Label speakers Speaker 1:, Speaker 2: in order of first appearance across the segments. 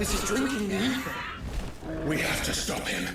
Speaker 1: This is drinking the ether.
Speaker 2: We have to stop him.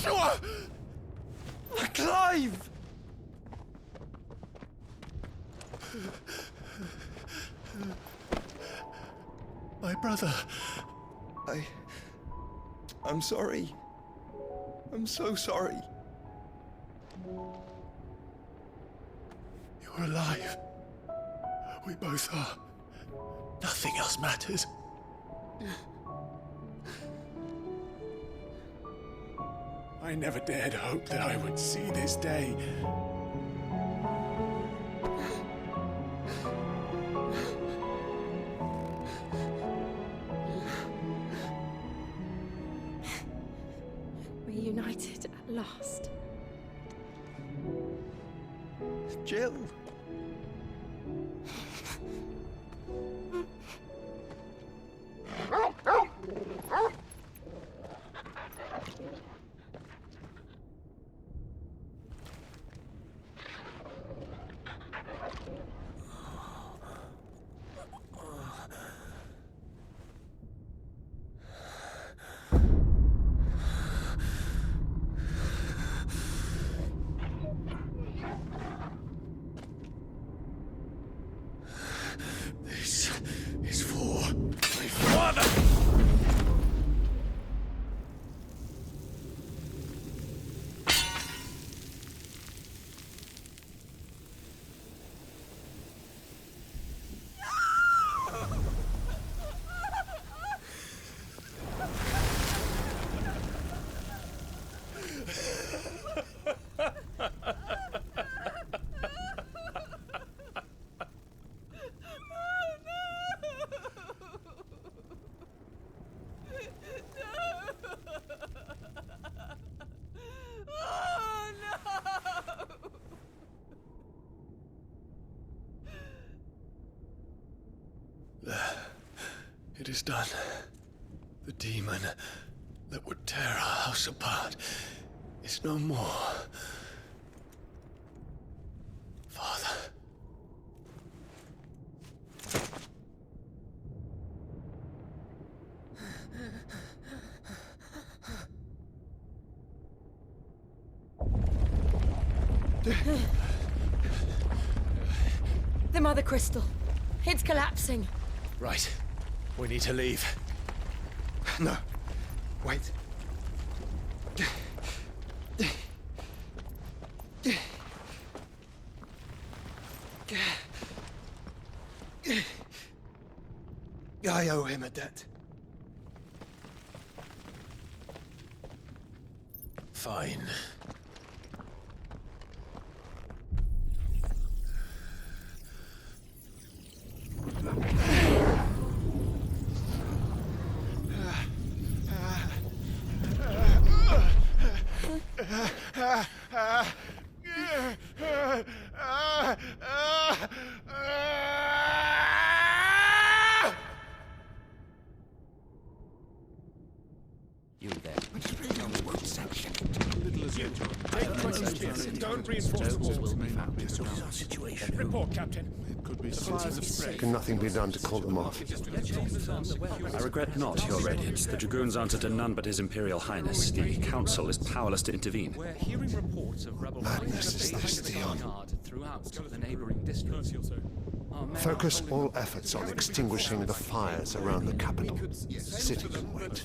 Speaker 2: Joshua!
Speaker 1: Clive!
Speaker 2: My brother.
Speaker 1: I'm sorry. I'm so sorry.
Speaker 2: You're alive. We both are. Nothing else matters. I never dared hope that I would see this day.
Speaker 3: Reunited at last.
Speaker 1: Jill.
Speaker 2: This is for my father! It is done. The demon that would tear our house apart is no more. Father.
Speaker 3: The Mother Crystal. It's collapsing.
Speaker 2: Right. We need to leave.
Speaker 1: No. Wait. I owe him a debt.
Speaker 2: Fine.
Speaker 4: You there.
Speaker 2: Don't reinforce the walls.
Speaker 4: Will be found.
Speaker 2: Situation. Report, Captain.
Speaker 5: Can nothing be done to call them off?
Speaker 6: I regret not, Your Radiance. The Dragoons answer to none but His Imperial Highness. The Council is powerless to intervene.
Speaker 4: We're hearing reports of rebel
Speaker 5: Madness is this, Theon.
Speaker 4: throughout the neighboring districts.
Speaker 5: Focus all efforts on extinguishing the fires around the capital. The city can wait.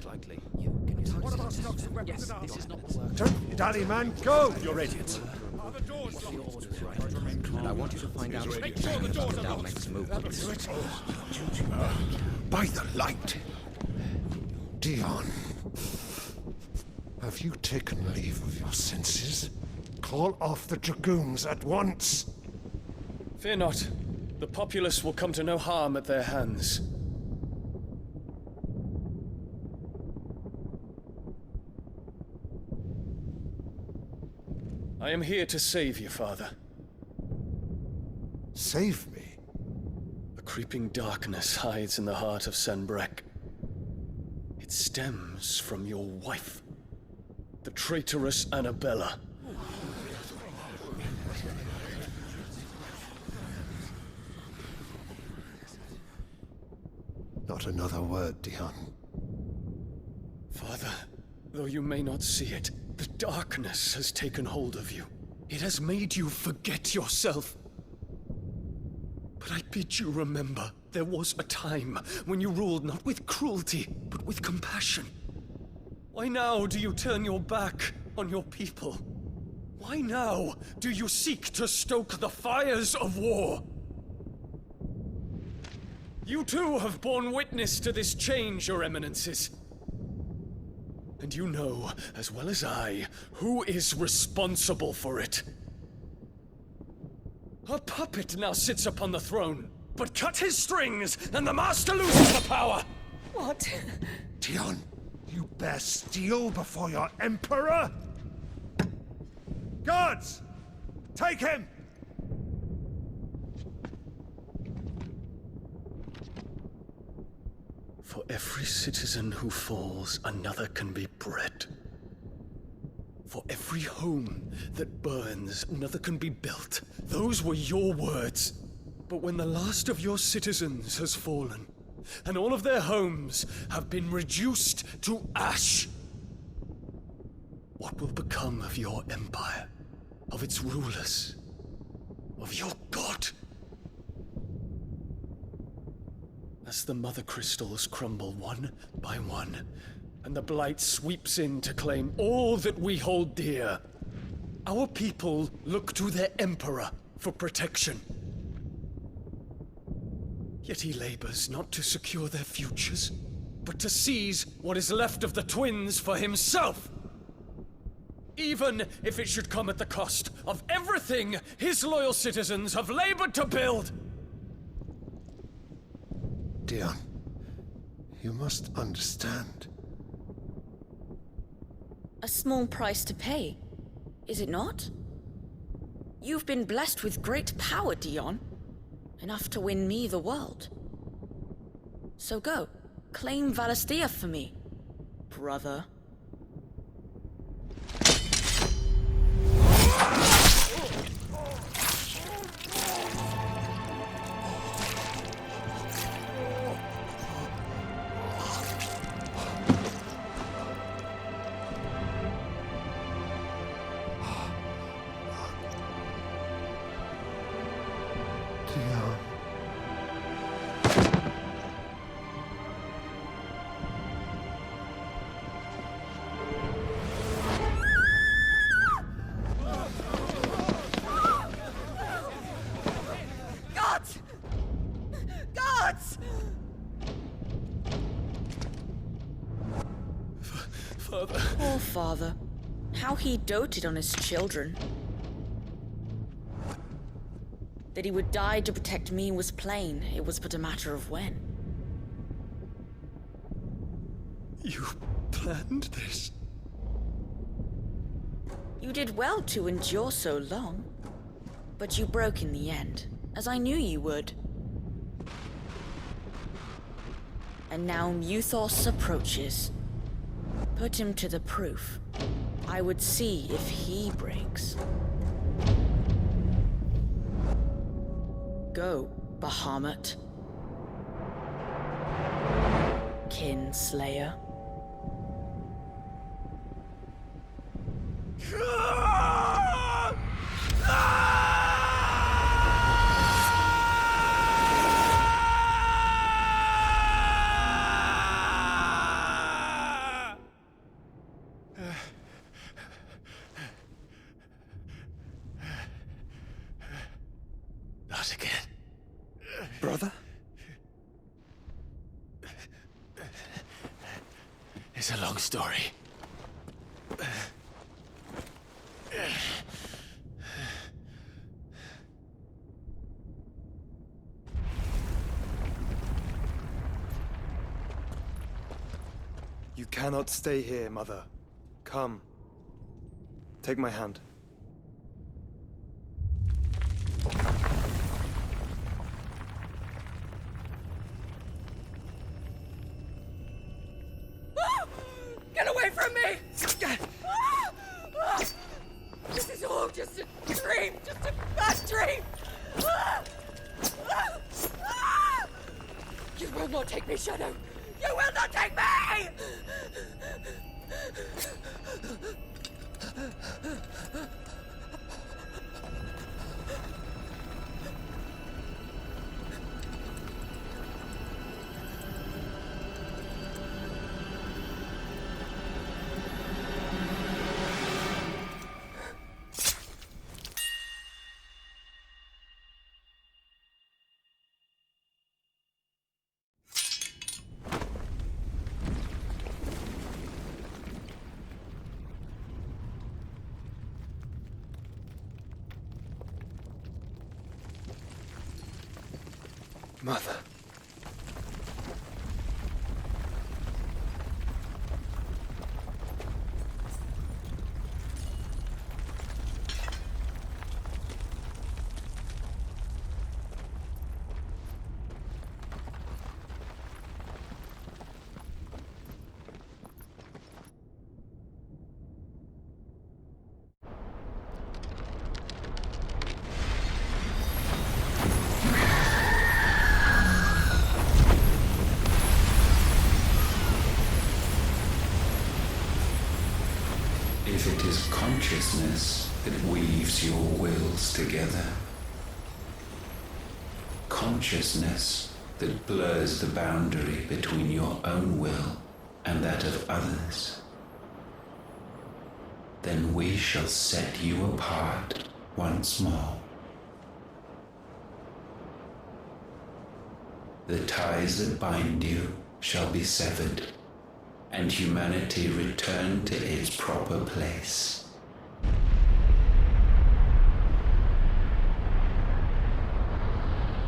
Speaker 5: Don't dally, man, go!
Speaker 6: Your Radiance.
Speaker 4: And I want you to find out our next move.
Speaker 5: By the light! Dion, have you taken leave of your senses? Call off the Dragoons at once!
Speaker 2: Fear not. The populace will come to no harm at their hands. I am here to save you, Father.
Speaker 5: Save me?
Speaker 2: A creeping darkness hides in the heart of Sanbreque. It stems from your wife, the traitorous Annabella.
Speaker 5: Not another word, Dion.
Speaker 2: Father, though you may not see it, The darkness has taken hold of you. It has made you forget yourself. But I bid you remember, there was a time when you ruled not with cruelty, but with compassion. Why now do you turn your back on your people? Why now do you seek to stoke the fires of war? You too have borne witness to this change, Your Eminences. And you know, as well as I, who is responsible for it. A puppet now sits upon the throne, but cut his strings, and the master loses the power!
Speaker 3: What?
Speaker 5: Dion, you bear steel before your emperor? Guards! Take him!
Speaker 2: For every citizen who falls, another can be bred. For every home that burns, another can be built. Those were your words. But when the last of your citizens has fallen, and all of their homes have been reduced to ash, what will become of your empire, of its rulers, of your god? As the mother crystals crumble one by one, and the blight sweeps in to claim all that we hold dear, our people look to their emperor for protection. Yet he labors not to secure their futures, but to seize what is left of the twins for himself. Even if it should come at the cost of everything his loyal citizens have labored to build.
Speaker 5: Dion, you must understand.
Speaker 7: A small price to pay, is it not? You've been blessed with great power, Dion. Enough to win me the world. So go, claim Valisthea for me, brother.
Speaker 5: Dion.
Speaker 3: Gods! Gods!
Speaker 2: Father.
Speaker 7: Poor father. How he doted on his children. That he would die to protect me was plain. It was but a matter of when.
Speaker 2: You planned this?
Speaker 7: You did well to endure so long. But you broke in the end, as I knew you would. And now Muthos approaches. Put him to the proof. I would see if he breaks. Go, Bahamut. Kinslayer.
Speaker 2: Not again.
Speaker 1: Brother?
Speaker 2: It's a long story.
Speaker 1: You cannot stay here, Mother. Come. Take my hand.
Speaker 3: Get away from me! This is all just a dream, just a bad dream! You will not take me, Shadow! You will not take me!
Speaker 2: Mother.
Speaker 8: If it is consciousness that weaves your wills together, consciousness that blurs the boundary between your own will and that of others, then we shall set you apart once more. The ties that bind you shall be severed, and humanity return to its proper place.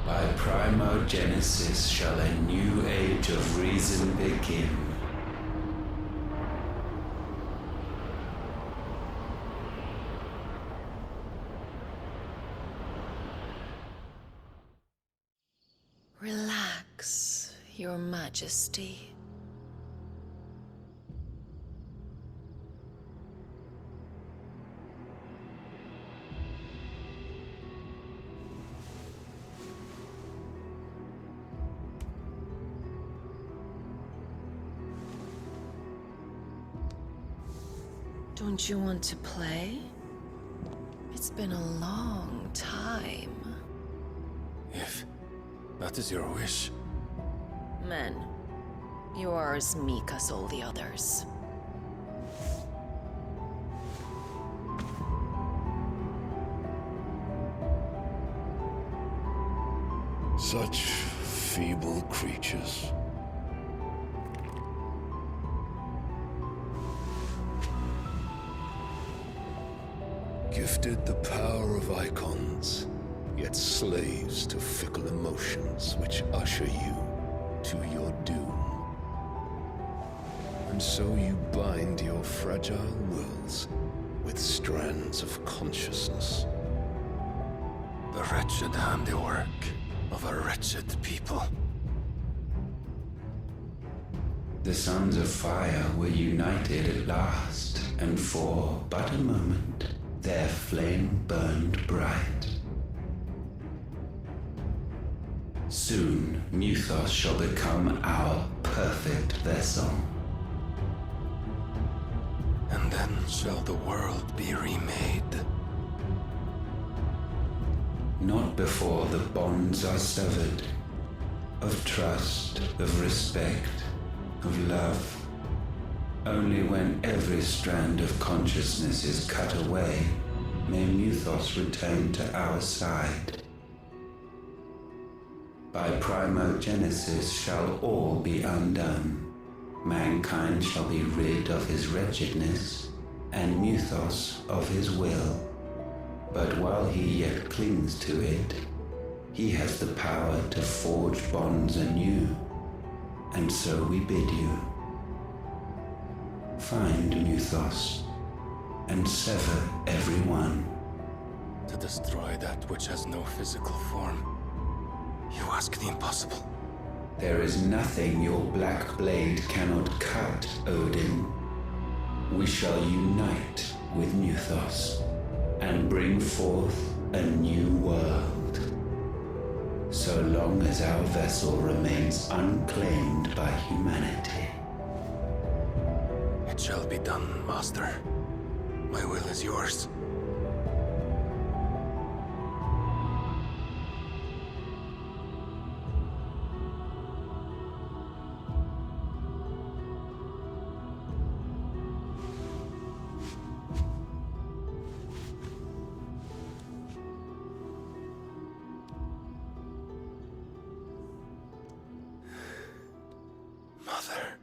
Speaker 8: By primogenesis shall a new age of reason begin.
Speaker 3: Relax, Your Majesty. Don't you want to play? It's been a long time.
Speaker 2: If that is your wish.
Speaker 3: Men, you are as meek as all the others.
Speaker 9: Such feeble creatures. Gifted the power of icons, yet slaves to fickle emotions which usher you to your doom. And so you bind your fragile wills with strands of consciousness.
Speaker 2: The wretched handiwork of a wretched people.
Speaker 8: The sons of fire were united at last, and for but a moment their flame burned bright. Soon, Muthos shall become our perfect vessel.
Speaker 2: And then shall the world be remade.
Speaker 8: Not before the bonds are severed, of trust, of respect, of love. Only when every strand of consciousness is cut away, may Muthos return to our side. By primogenesis shall all be undone. Mankind shall be rid of his wretchedness, and Muthos of his will. But while he yet clings to it, he has the power to forge bonds anew, and so we bid you. Find Muthos, and sever every one.
Speaker 2: To destroy that which has no physical form. You ask the impossible.
Speaker 8: There is nothing your black blade cannot cut, Odin. We shall unite with Muthos, and bring forth a new world. So long as our vessel remains unclaimed by humanity.
Speaker 2: It shall be done, Master.
Speaker 9: My will is yours.
Speaker 1: Mother.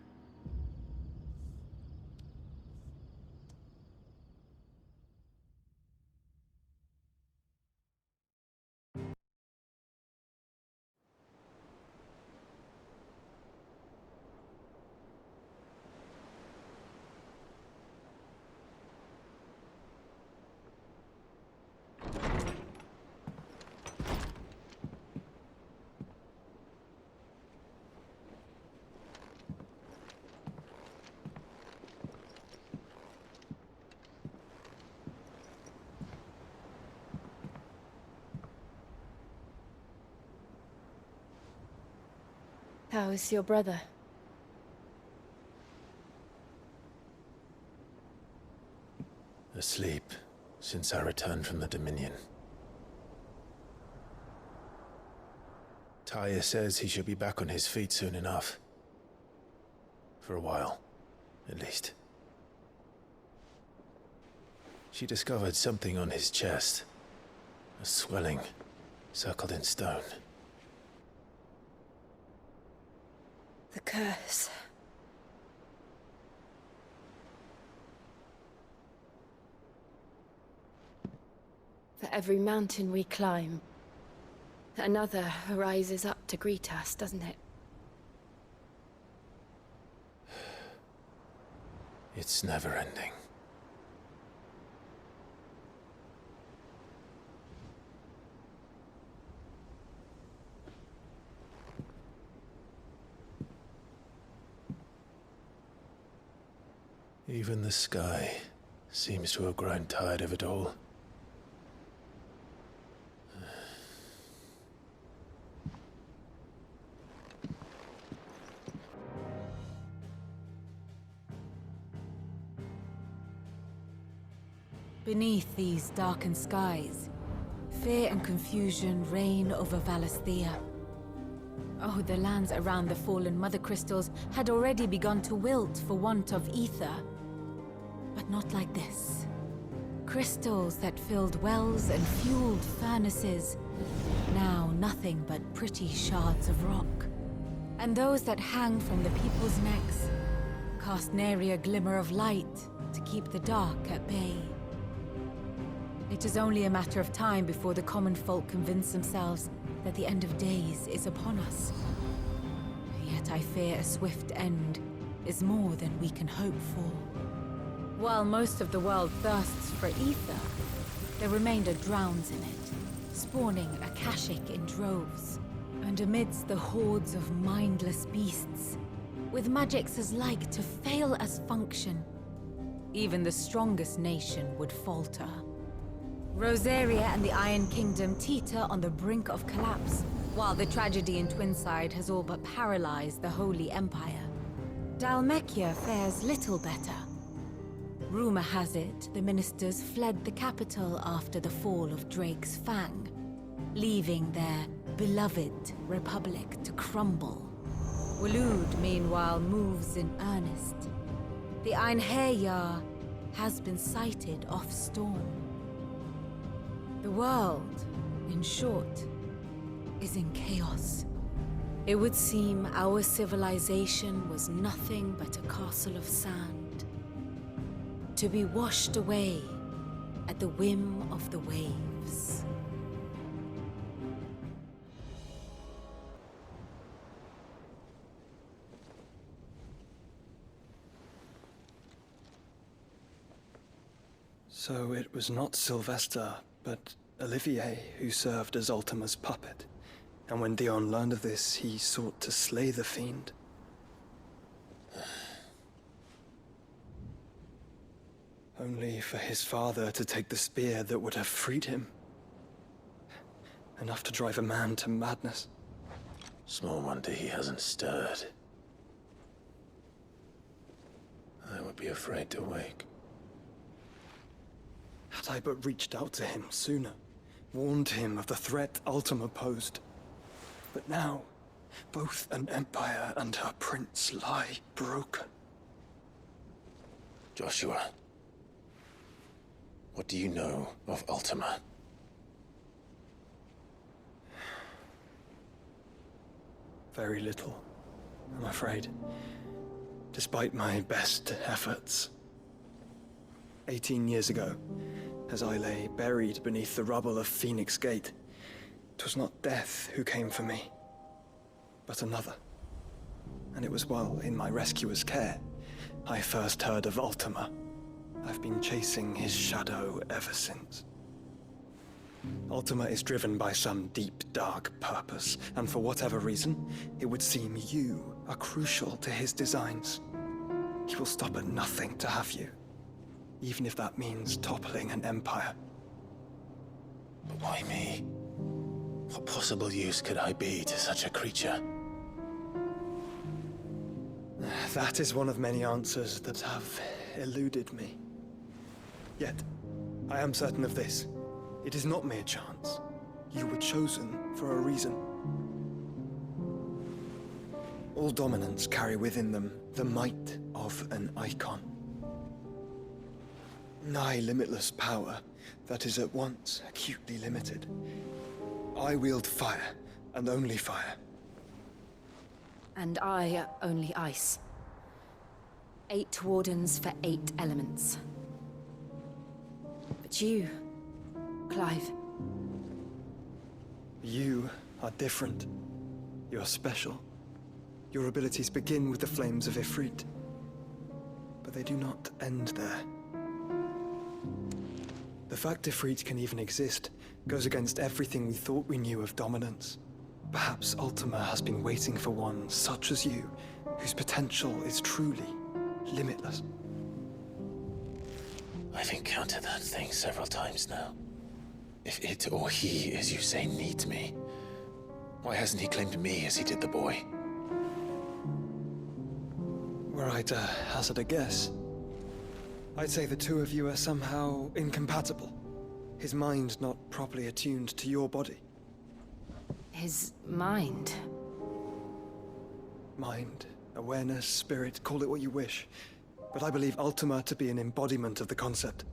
Speaker 3: How is your brother?
Speaker 9: Asleep since I returned from the Dominion. Taya says he should be back on his feet soon enough. For a while, at least. She discovered something on his chest. A swelling, circled in stone.
Speaker 3: The curse. For every mountain we climb, another rises up to greet us, doesn't it?
Speaker 9: It's never ending. Even the sky seems to have grown tired of it all.
Speaker 10: Beneath these darkened skies, fear and confusion reign over Valisthea. Oh, the lands around the fallen Mother Crystals had already begun to wilt for want of ether. But not like this. Crystals that filled wells and fueled furnaces, now nothing but pretty shards of rock. And those that hang from the people's necks cast nary a glimmer of light to keep the dark at bay. It is only a matter of time before the common folk convince themselves that the end of days is upon us. Yet I fear a swift end is more than we can hope for. While most of the world thirsts for ether, the remainder drowns in it, spawning Akashic in droves. And amidst the hordes of mindless beasts, with magics as like to fail as function, even the strongest nation would falter. Rosaria and the Iron Kingdom teeter on the brink of collapse, while the tragedy in Twinside has all but paralyzed the Holy Empire. Dhalmekia fares little better. Rumor has it the ministers fled the capital after the fall of Drake's Fang, leaving their beloved republic to crumble. Waloed, meanwhile, moves in earnest. The Einherjar has been sighted off-storm. The world, in short, is in chaos. It would seem our civilization was nothing but a castle of sand, to be washed away at the whim of the waves.
Speaker 1: So it was not Sylvester, but Olivier who served as Ultima's puppet. And when Dion learned of this, he sought to slay the fiend. Only for his father to take the spear that would have freed him. Enough to drive a man to madness.
Speaker 9: Small wonder he hasn't stirred. I would be afraid to wake.
Speaker 1: I but reached out to him sooner, warned him of the threat Ultima posed. But now, both an empire and her prince lie broken.
Speaker 9: Joshua, what do you know of Ultima?
Speaker 1: Very little, I'm afraid. Despite my best efforts. 18 years ago, as I lay buried beneath the rubble of Phoenix Gate, 'twas not death who came for me, but another. And it was while in my rescuer's care I first heard of Ultima. I've been chasing his shadow ever since. Ultima is driven by some deep, dark purpose, and for whatever reason, it would seem you are crucial to his designs. He will stop at nothing to have you, even if that means toppling an empire.
Speaker 9: But why me? What possible use could I be to such a creature?
Speaker 1: That is one of many answers that have eluded me. Yet, I am certain of this. It is not mere chance. You were chosen for a reason. All dominants carry within them the might of an icon. Nigh limitless power that is at once acutely limited. I wield fire, and only fire.
Speaker 3: And I only ice. 8 wardens for 8 elements. But you, Clive.
Speaker 1: You are different. You're special. Your abilities begin with the flames of Ifrit. But they do not end there. The fact Ifrit can even exist goes against everything we thought we knew of dominance. Perhaps Ultima has been waiting for one such as you, whose potential is truly limitless.
Speaker 9: I've encountered that thing several times now. If it or he, as you say, needs me, why hasn't he claimed me as he did the boy?
Speaker 1: Were I to hazard a guess, I'd say the two of you are somehow incompatible. His mind not properly attuned to your body.
Speaker 3: His mind.
Speaker 1: Mind, awareness, spirit, call it what you wish. But I believe Ultima to be an embodiment of the concept.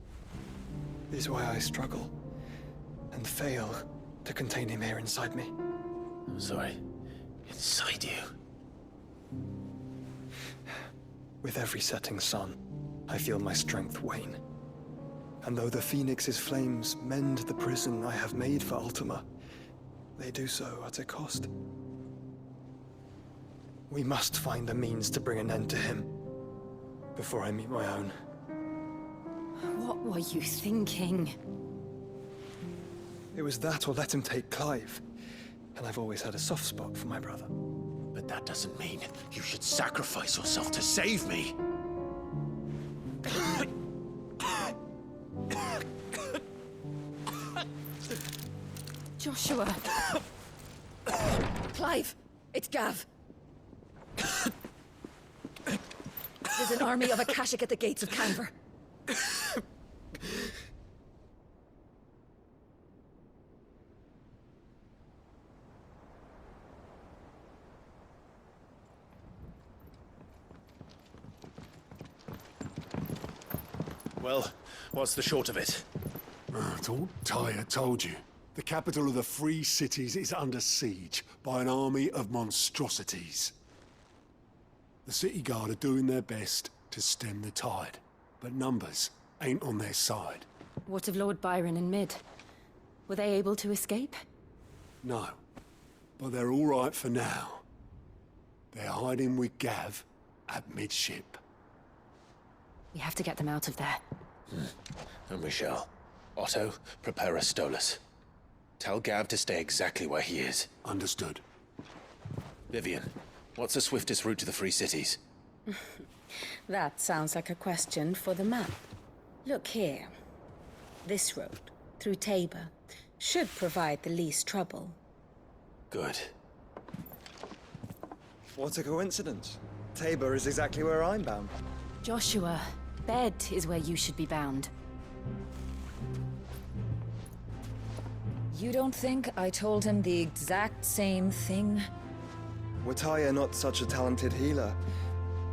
Speaker 1: This is why I struggle and fail to contain him here inside me.
Speaker 9: I'm sorry. Inside you?
Speaker 1: With every setting sun, I feel my strength wane. And though the Phoenix's flames mend the prison I have made for Ultima, they do so at a cost. We must find a means to bring an end to him before I meet my own.
Speaker 3: What were you thinking?
Speaker 1: It was that or let him take Clive. And I've always had a soft spot for my brother.
Speaker 9: But that doesn't mean you should sacrifice yourself to save me.
Speaker 3: Joshua.
Speaker 7: Clive, it's Gav. There's an army of Akashic at the gates of Canver.
Speaker 9: Well, what's the short of it?
Speaker 5: Don't Tyre told you. The capital of the Free Cities is under siege by an army of monstrosities. The city guard are doing their best to stem the tide, but numbers ain't on their side.
Speaker 3: What of Lord Byron and Mid? Were they able to escape?
Speaker 5: No, but they're all right for now. They're hiding with Gav at midship.
Speaker 3: We have to get them out of there.
Speaker 9: And we shall. Otto, prepare a Stolas. Tell Gav to stay exactly where he is.
Speaker 5: Understood.
Speaker 9: Vivian, what's the swiftest route to the Free Cities?
Speaker 10: That sounds like a question for the map. Look here. This road, through Tabor, should provide the least trouble.
Speaker 9: Good.
Speaker 1: What a coincidence. Tabor is exactly where I'm bound.
Speaker 3: Joshua, bed is where you should be bound.
Speaker 11: You don't think I told him the exact same thing?
Speaker 1: Were Tyre not such a talented healer,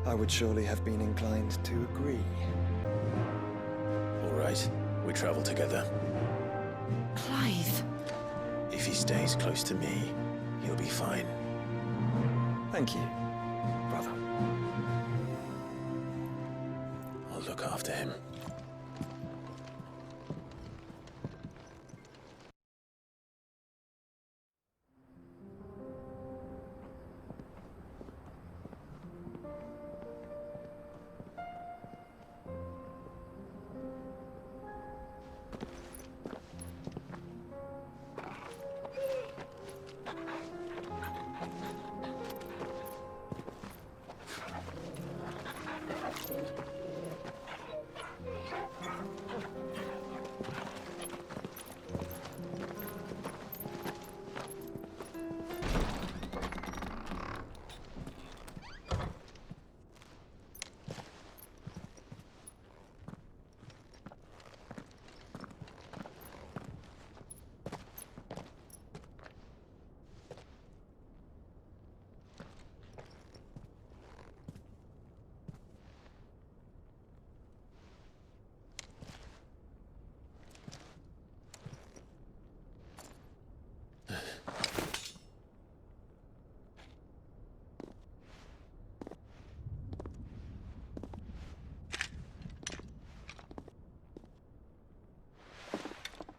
Speaker 1: I would surely have been inclined to agree.
Speaker 9: All right, we travel together.
Speaker 3: Clive.
Speaker 9: If he stays close to me, he'll be fine.
Speaker 1: Thank you, brother.
Speaker 9: I'll look after him.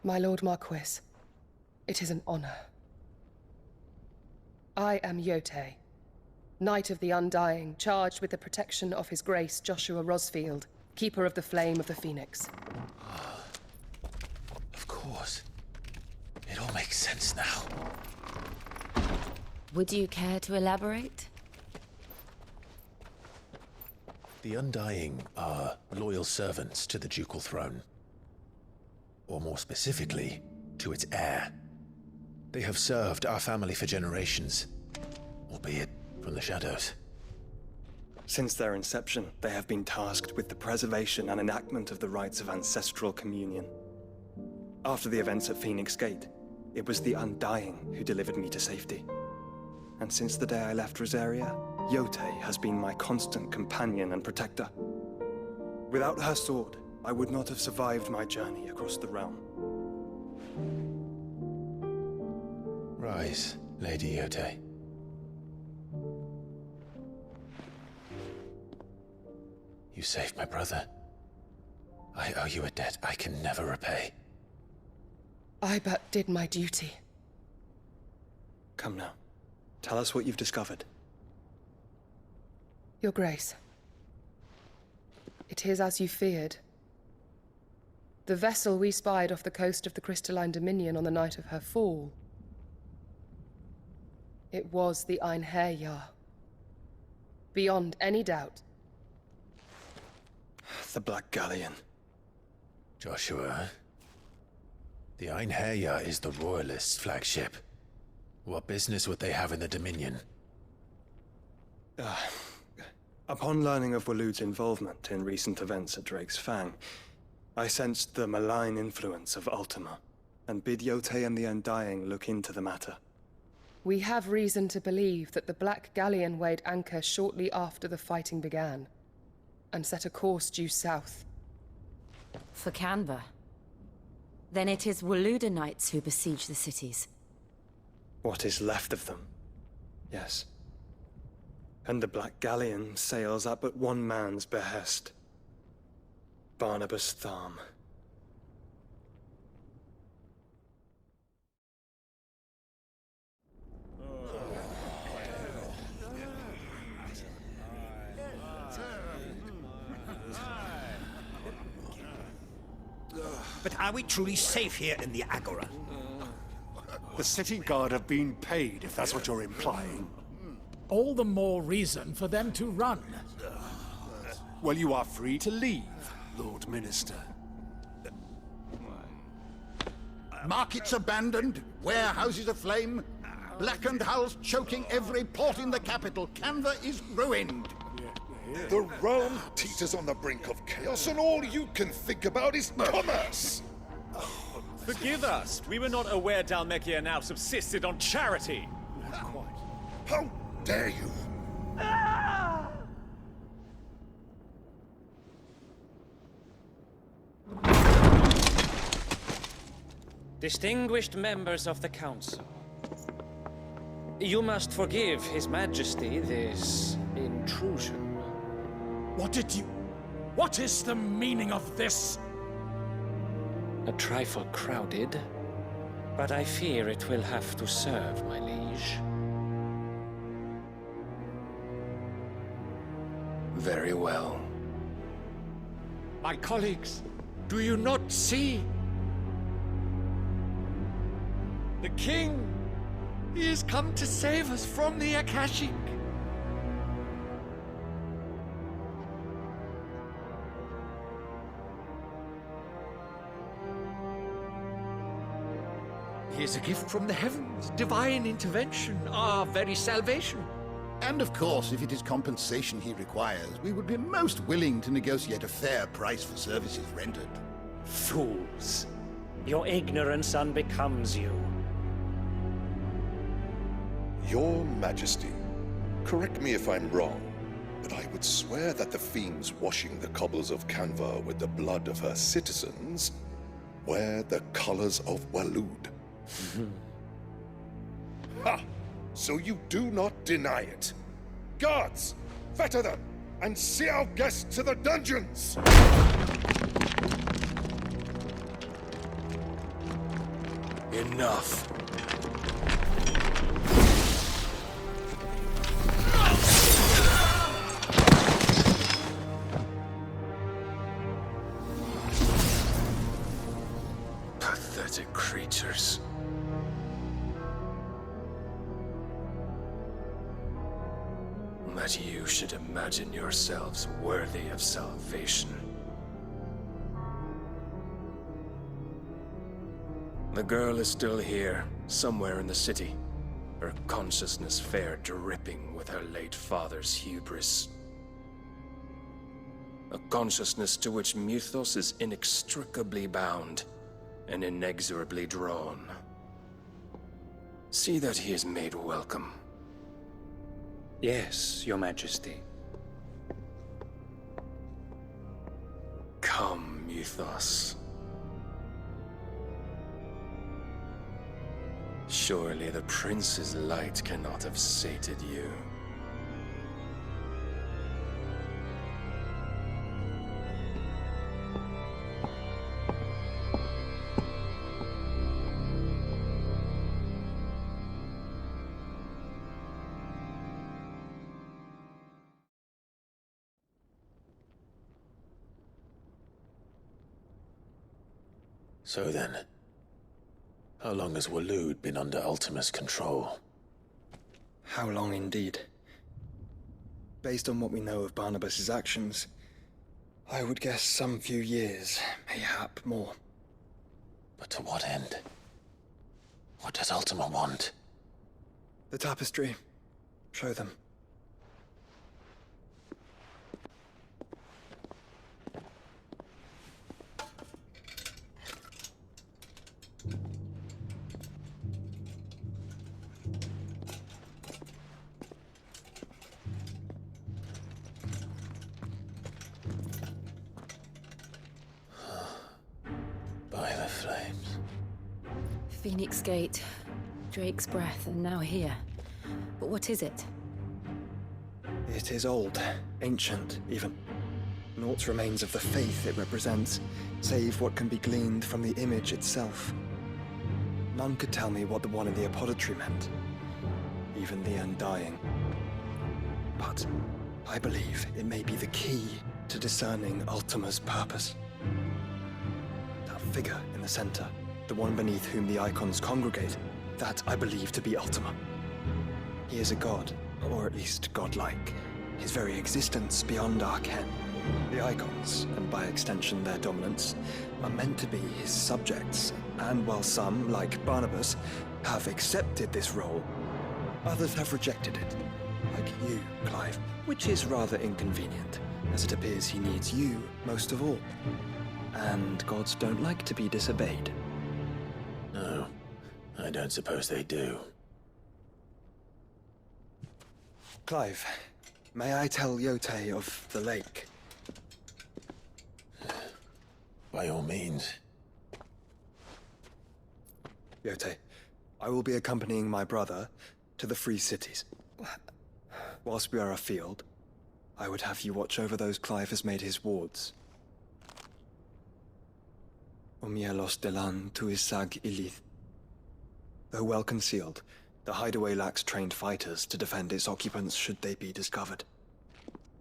Speaker 12: My Lord Marquis, it is an honor. I am Yotei, Knight of the Undying, charged with the protection of His Grace Joshua Rosfield, Keeper of the Flame of the Phoenix.
Speaker 9: Of course. It all makes sense now.
Speaker 3: Would you care to elaborate?
Speaker 9: The Undying are loyal servants to the ducal throne. Or more specifically, to its heir. They have served our family for generations, albeit from the shadows.
Speaker 1: Since their inception, they have been tasked with the preservation and enactment of the rites of ancestral communion. After the events at Phoenix Gate, it was the Undying who delivered me to safety. And since the day I left Rosaria, Yotei has been my constant companion and protector. Without her sword, I would not have survived my journey across the realm.
Speaker 9: Rise, Lady Yotei. You saved my brother. I owe you a debt I can never repay.
Speaker 12: I but did my duty.
Speaker 1: Come now. Tell us what you've discovered.
Speaker 12: Your Grace. It is as you feared. The vessel we spied off the coast of the Crystalline Dominion on the night of her fall. It was the Einherjar. Beyond any doubt.
Speaker 1: The Black Galleon.
Speaker 9: Joshua, the Einherjar is the Royalists' flagship. What business would they have in the Dominion?
Speaker 1: Upon learning of Waloed's involvement in recent events at Drake's Fang, I sensed the malign influence of Ultima, and bid Yotei and the Undying look into the matter.
Speaker 12: We have reason to believe that the Black Galleon weighed anchor shortly after the fighting began, and set a course due south.
Speaker 3: For Canva. Then it is Waloed Knights who besiege the cities.
Speaker 1: What is left of them, yes. And the Black Galleon sails at but one man's behest. Barnabas Tharm.
Speaker 13: But are we truly safe here in the Agora?
Speaker 5: The city guard have been paid, if that's what you're implying.
Speaker 14: All the more reason for them to run.
Speaker 5: Well, you are free to leave, Lord Minister.
Speaker 13: Markets abandoned, warehouses aflame, blackened hulls choking every port in the capital. Canva is ruined.
Speaker 15: The realm teeters on the brink of chaos, and all you can think about is commerce. Forgive us. We were not aware Dhalmekia now subsisted on charity.
Speaker 5: Not quite.
Speaker 16: How dare you?
Speaker 17: Distinguished members of the Council, you must forgive His Majesty this intrusion.
Speaker 14: What is the meaning of this?
Speaker 17: A trifle crowded, but I fear it will have to serve, my liege.
Speaker 2: Very well. My colleagues, do you not see? The king! He has come to save us from the Akashic! He is a gift from the heavens, divine intervention, our very salvation.
Speaker 13: And of course, if it is compensation he requires, we would be most willing to negotiate a fair price for services rendered.
Speaker 17: Fools! Your ignorance unbecomes you.
Speaker 16: Your Majesty, correct me if I'm wrong, but I would swear that the fiends washing the cobbles of Canva with the blood of her citizens wear the colors of Waloed. Ha! So you do not deny it. Guards, fetter them, and see our guests to the dungeons!
Speaker 2: Enough. Pathetic creatures. That you should imagine yourselves worthy of salvation. The girl is still here, somewhere in the city, her consciousness fair dripping with her late father's hubris. A consciousness to which Mythos is inextricably bound and inexorably drawn. See that he is made welcome.
Speaker 17: Yes, Your Majesty.
Speaker 2: Come, Mythos. Surely the prince's light cannot have sated you.
Speaker 9: So then, how long has Waloed been under Ultima's control?
Speaker 1: How long indeed? Based on what we know of Barnabas's actions, I would guess some few years, mayhap more.
Speaker 9: But to what end? What does Ultima want?
Speaker 1: The tapestry. Show them.
Speaker 9: By the flames.
Speaker 3: Phoenix Gate, Drake's Breath, and now here. But what is it?
Speaker 1: It is old, ancient, even. Naught remains of the faith it represents, save what can be gleaned from the image itself. None could tell me what the one in the apothecary meant, even the Undying. But I believe it may be the key to discerning Ultima's purpose. That figure in the center, the one beneath whom the icons congregate, that I believe to be Ultima. He is a god, or at least godlike, his very existence beyond our ken. The icons, and by extension their dominance, are meant to be his subjects, and while some, like Barnabas, have accepted this role, others have rejected it, like you, Clive, which is rather inconvenient, as it appears he needs you most of all. And gods don't like to be disobeyed.
Speaker 9: No, I don't suppose they do.
Speaker 1: Clive, may I tell Yote of the lake?
Speaker 9: By all means.
Speaker 1: Yote, I will be accompanying my brother to the Free Cities. Whilst we are afield, I would have you watch over those Clive has made his wards. Omielos delan tuisag ilith. Though well concealed, the hideaway lacks trained fighters to defend its occupants should they be discovered.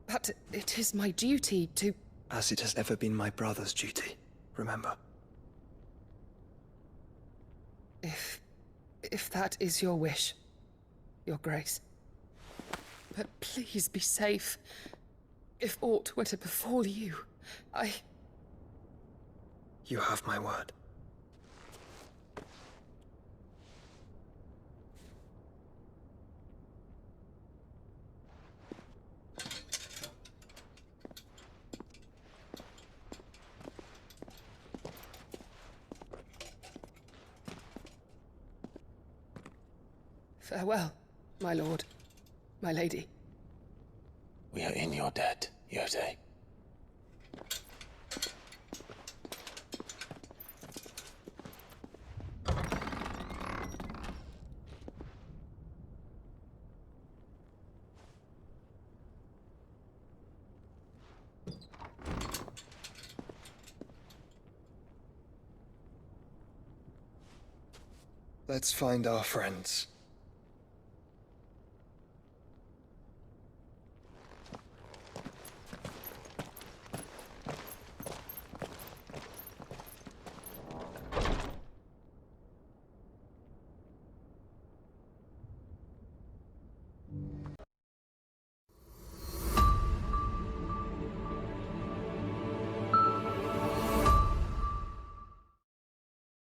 Speaker 12: But it is my duty to...
Speaker 1: As it has ever been my brother's duty, remember.
Speaker 12: If that is your wish, Your Grace. But please be safe. If aught were to befall you,
Speaker 1: You have my word.
Speaker 12: Farewell, my lord, my lady.
Speaker 9: We are in your debt, Yote.
Speaker 1: Let's find our friends.